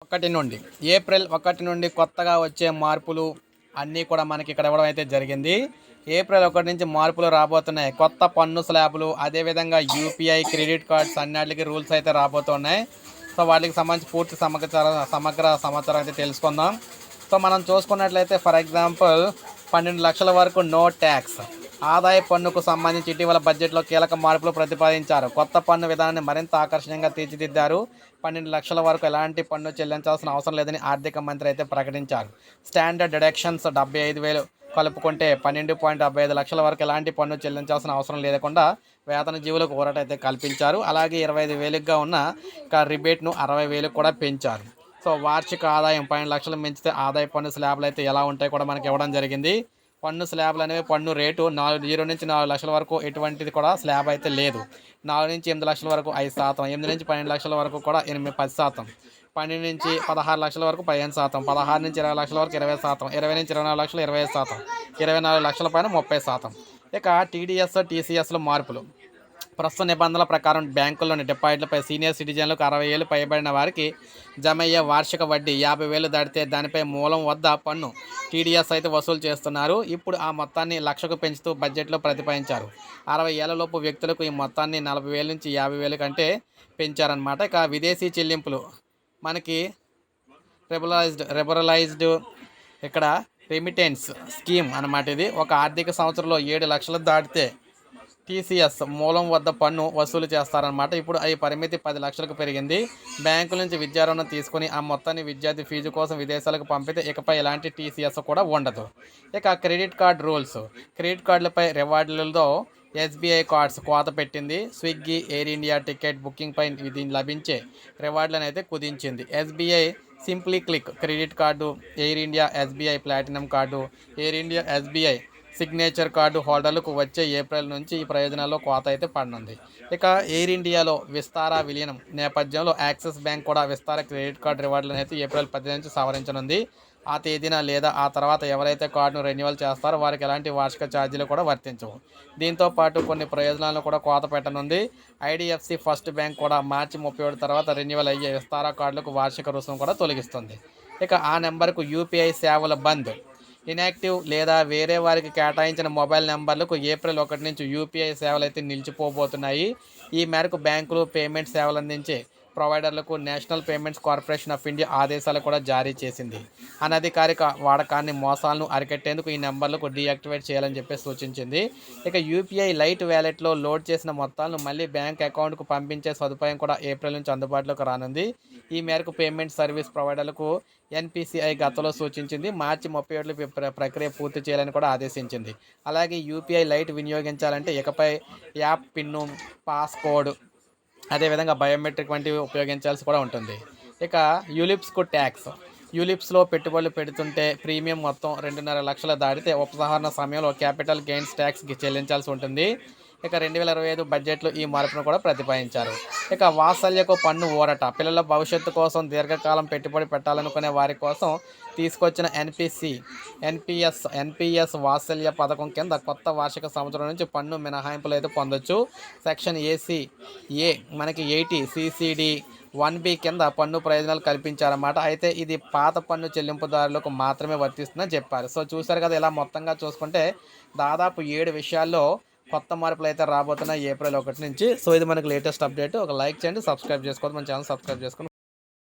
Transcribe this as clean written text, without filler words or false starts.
ఒకటి నుండి ఏప్రిల్ 1 నుండి కొత్తగా వచ్చే మార్పులు అన్నీ కూడా మనకి ఇక్కడ ఇవ్వడం అయితే జరిగింది. ఏప్రిల్ 1 నుంచి మార్పులు రాబోతున్నాయి. కొత్త పన్ను స్లాబులు, అదేవిధంగా యూపీఐ క్రెడిట్ కార్డ్స్ అన్నిటికి రూల్స్ అయితే రాబోతున్నాయి. సో వాటికి సంబంధించి పూర్తి సమగ్ర సమాచారం అయితే తెలుసుకుందాం. సో మనం చూసుకున్నట్లయితే ఫర్ ఎగ్జాంపుల్ 12 లక్షల వరకు నో ట్యాక్స్. ఆదాయ పన్నుకు సంబంధించి ఇటీవల బడ్జెట్లో కీలక మార్పులు ప్రతిపాదించారు. కొత్త పన్ను విధానాన్ని మరింత ఆకర్షణీయంగా తీర్చిదిద్దారు. 12 లక్షల వరకు ఎలాంటి పన్ను చెల్లించాల్సిన అవసరం లేదని ఆర్థిక మంత్రి అయితే ప్రకటించారు. స్టాండర్డ్ డిడక్షన్స్ 75,000 కలుపుకుంటే 12.75 లక్షల వరకు ఎలాంటి పన్ను చెల్లించాల్సిన అవసరం లేకుండా వేతన జీవులకు ఊరట అయితే కల్పించారు. అలాగే 25,000గా ఉన్న రిబేట్ను 60,000 కూడా పెంచారు. సో వార్షిక ఆదాయం 12 లక్షలు పెంచితే ఆదాయ పన్ను స్లాబ్లు అయితే ఎలా ఉంటాయి కూడా మనకి ఇవ్వడం జరిగింది. పన్ను స్లాబ్లు అనేవి పన్ను రేటు 0 నుంచి 4 లక్షల వరకు ఎటువంటిది కూడా స్లాబ్ అయితే లేదు. 4 నుంచి 8 లక్షల వరకు 5%, 8 నుంచి 12 లక్షల వరకు కూడా 10%, 12 నుంచి 16 లక్షల వరకు 15%, 16 నుంచి 20 లక్షల వరకు 20%, 20 నుంచి 24 లక్షలు 25%, 24 లక్షల పైన 30%. ఇక టీడీఎస్ టీసీఎస్లో మార్పులు. ప్రస్తుత నిబంధనల ప్రకారం బ్యాంకుల్లోని డిపాజిట్లపై సీనియర్ సిటిజన్లకు 60 ఏళ్ళు పైబడిన వారికి జమయ్యే వార్షిక వడ్డీ 50,000 దాటితే దానిపై మూలం వద్ద పన్ను టీడీఎస్ అయితే వసూలు చేస్తున్నారు. ఇప్పుడు ఆ మొత్తాన్ని 1,00,000కు పెంచుతూ బడ్జెట్లో ప్రతిపాదించారు. 60 ఏళ్లలోపు వ్యక్తులకు ఈ మొత్తాన్ని 40,000 నుంచి 50,000 కంటే పెంచారన్నమాట. ఇక విదేశీ చెల్లింపులు మనకి రెబరలైజ్డ్ ఇక్కడ రెమిటెన్స్ స్కీమ్ అన్నమాట. ఇది ఒక ఆర్థిక సంవత్సరంలో 7 లక్షలు దాటితే టీసీఎస్ మూలం వద్ద పన్ను వసూలు చేస్తారన్నమాట. ఇప్పుడు ఈ పరిమితి 10 లక్షలకు పెరిగింది. బ్యాంకుల నుంచి విద్యా రుణం తీసుకుని ఆ మొత్తాన్ని విద్యార్థి ఫీజు కోసం విదేశాలకు పంపితే ఇకపై ఎలాంటి టీసీఎస్ కూడా ఉండదు. ఇక క్రెడిట్ కార్డ్ రూల్స్. క్రెడిట్ కార్డులపై రివార్డులతో ఎస్బీఐ కార్డ్స్ కోత పెట్టింది. స్విగ్గీ, ఎయిర్ ఇండియా టికెట్ బుకింగ్పై దీన్ని లభించే రివార్డులను అయితే కుదించింది. SBI simply click credit card, Air India SBI platinum card, Air India SBI signature card హోల్డర్లకు వచ్చే ఏప్రిల్ నుంచి ఈ ప్రయోజనాల్లో కోత అయితే పడనుంది. ఇక ఎయిర్ ఇండియాలో విస్తారా విలీనం నేపథ్యంలో యాక్సిస్ బ్యాంక్ కూడా విస్తార క్రెడిట్ కార్డు రివార్డులను అయితే ఏప్రిల్ 10 నుంచి సవరించనుంది. ఆ తేదీన లేదా ఆ తర్వాత ఎవరైతే కార్డును రెన్యువల్ చేస్తారో వారికి ఎలాంటి వార్షిక ఛార్జీలు కూడా వర్తించవు. దీంతో పాటు కొన్ని ప్రయోజనాలను కూడా కోత పెట్టనుంది. ఐడిఎఫ్సి ఫస్ట్ బ్యాంక్ కూడా మార్చి 31 తర్వాత రెన్యువల్ అయ్యే విస్తారా కార్డులకు వార్షిక రుసుము కూడా తొలగిస్తుంది. ఇక ఆ నెంబర్కు యూపీఐ సేవల బంద్. ఇన్యాక్టివ్ లేదా వేరే వారికి కేటాయించిన మొబైల్ నెంబర్లకు ఏప్రిల్ 1 నుంచి యూపీఐ సేవలు అయితే నిలిచిపోబోతున్నాయి. ఈ మేరకు బ్యాంకులు, పేమెంట్ సేవలు అందించే ప్రొవైడర్లకు National Payments Corporation of India ఆదేశాలు కూడా జారీ చేసింది. అనధికారిక వాడకాన్ని, మోసాలను అరికట్టేందుకు ఈ నెంబర్లకు డీయాక్టివేట్ చేయాలని చెప్పి సూచించింది. ఇక యూపీఐ లైట్ వ్యాలెట్లో లోడ్ చేసిన మొత్తాలను మళ్ళీ బ్యాంక్ అకౌంట్కు పంపించే సదుపాయం కూడా ఏప్రిల్ నుంచి అందుబాటులోకి రానుంది. ఈ మేరకు పేమెంట్ సర్వీస్ ప్రొవైడర్లకు ఎన్పిసిఐ గతంలో సూచించింది. మార్చి 31 ప్రక్రియ పూర్తి చేయాలని కూడా ఆదేశించింది. అలాగే యూపీఐ లైట్ వినియోగించాలంటే ఇకపై యాప్ పిన్ను, పాస్కోడ్, అదేవిధంగా బయోమెట్రిక్ వంటివి ఉపయోగించాల్సి కూడా ఉంటుంది. ఇక యూలిప్స్కు ట్యాక్స్. యూలిప్స్లో పెట్టుబడులు పెడుతుంటే ప్రీమియం మొత్తం 2.5 లక్షలు దాటితే ఉపసంహరణ సమయంలో క్యాపిటల్ గెయిన్స్ ట్యాక్స్ చెల్లించాల్సి ఉంటుంది. ఇక 2025 బడ్జెట్లో ఈ మార్పును కూడా ప్రతిపాదించారు. ఇక వాత్సల్యకు పన్ను ఊరట. పిల్లల భవిష్యత్తు కోసం దీర్ఘకాలం పెట్టుబడి పెట్టాలనుకునే వారి కోసం తీసుకొచ్చిన ఎన్పిఎస్ వాత్సల్య పథకం కింద కొత్త వార్షిక సంవత్సరం నుంచి పన్ను మినహాయింపులు అయితే పొందొచ్చు. సెక్షన్ ఏ మనకి 80 CCD 1B కింద పన్ను ప్రయోజనాలు కల్పించారన్నమాట. అయితే ఇది పాత పన్ను చెల్లింపుదారులకు మాత్రమే వర్తిస్తుందని చెప్పారు. సో చూసారు కదా, ఇలా మొత్తంగా చూసుకుంటే దాదాపు 7 విషయాల్లో కొత్త మార్పులు అయితే రాబోతున్నాయి ఏప్రిల్ 1 నుంచి. సో ఇది మనకి లేటెస్ట్ అప్డేట్. ఒక లైక్ చేయండి, సబ్స్క్రైబ్ చేసుకోవద్దు, మన ఛానల్ సబ్స్క్రైబ్ చేసుకుని